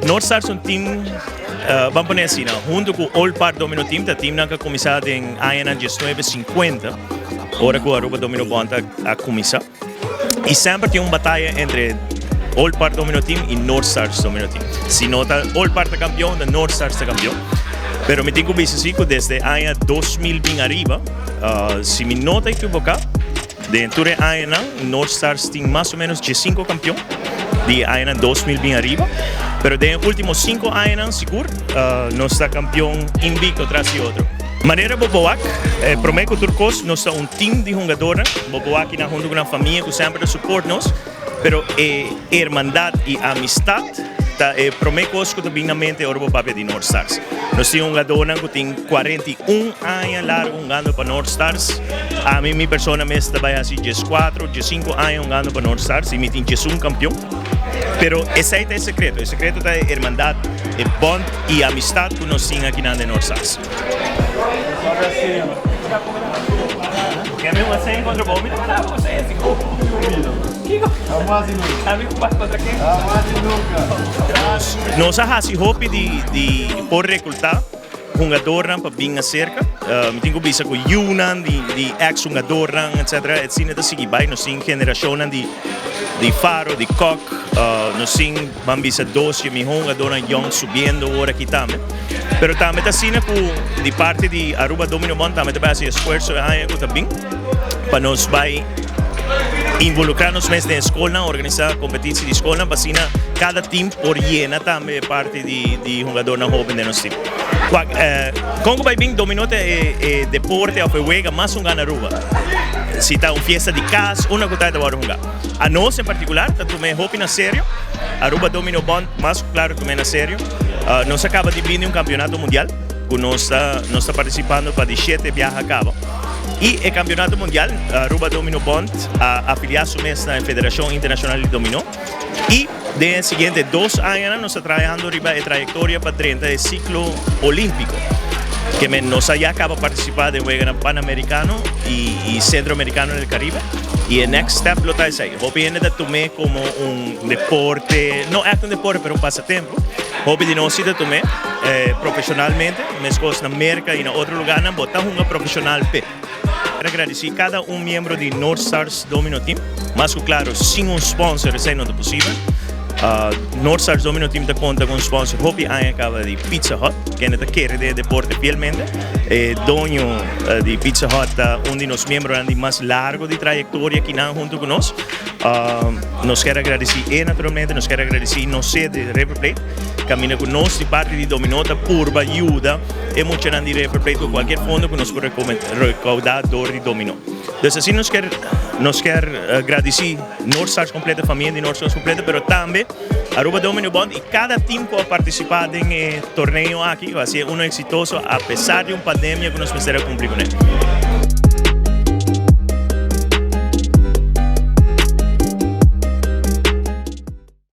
Noord Star é um time, vamos poner assim, junto com o All Part Domino Team, o time que começou em ano 1950, agora que o Aruba Domino Bond a começar. E sempre tem uma batalha entre All Part Domino Team e Noord Star Domino Team. Se nota, All Part é campeão, o Noord Star é campeão. Pero me tenho visto assim, desde o ano 2000 arriba, se me nota equivocado, dentro do ano, Noord Star tem mais ou menos 5 campeões, de ano 2000 arriba. Pero de los últimos 5 años, seguro, no está campeón invicto tras de otro. Maneira Boboak, prometo turcos, nós somos time de jogadores. Boboak na junto com a família que sempre suporta-nos, pero hermandad e amistad, prometo que também na mente o papel de Noord Stars. Nós temos jogador que tem 41 anos largo jogando para Noord Stars. A mim, minha pessoa me está assim 14, 15 anos jogando para Noord Stars e me tem 1 campeão. Pero esse é o secreto. O secreto da hermandad, bond e amistad que nós temos aqui na Noord Stars. Quer mesmo assim contra o Domino? Ah, você é assim. Amigo, contra quem? Nós temos a hope de por recrutar jogadores para vir a cerca. Tenho visto com Yunan, de ex-jogadores, etc. Assim, seguir bem. Nós temos geração de Faro, de Koch, nós temos bambisa 12 jogadores jovens subindo agora aqui também. Pero também assim, de parte de Aruba Domino Bond, também vai fazer esforço também para nós vai involucrar-nos mais na escola, organizar competições de escola, para assim cada time por llena também parte de jogadores jovens de nosso time. Como vai bem, Domino é deporte ou wega mais na Aruba. Se está uma festa de casa, uma coisa de jogar. A nós em particular, também é na sério. Aruba Domino Bond, mais claro também na sério. Nós acaba de vir em campeonato mundial, que nós está participando para 17 viagens a cabo. E o campeonato mundial, Aruba Domino Bond, afiliado na Federação Internacional de Domino. E nos seguintes 2 anos, nós estamos trabalhando a trajetória para 30 de ciclo olímpico. Que nós já acaba de participar de wega Panamericano e Centroamericano no Caribe. E o next step lo está aí. Hobby ainda tomei como deporte, não é deporte, mas passatempo. Hobby de nós ainda tomei profissionalmente, mas coisas na América e em outro lugar, não botar uma profissional P. Quero agradecer cada membro de Noord Stars Domino Team, mas claro, sem sponsor, isso não é possível. Noord Stars Domino Team conta com sponsor Hobby acaba de Pizza Hut, que ainda quer de deporte fielmente. Dono de Pizza Hut, de nossos membros mais largo de trajetória aqui junto com nós. Nós queremos agradecer naturalmente, nós queremos agradecer a sede de River Plate, caminha com nós de parte de Domino por ajuda emocionante de River Plate com qualquer fundo que nós podemos recaudar de Domino. Então assim nós queremos agradecer Noord Stars completa, a família de Noord Stars completa, mas também Aruba Domino Bond e cada time que participar em torneio aqui vai ser exitoso, apesar de uma pandemia que nós precisamos cumprir com ele.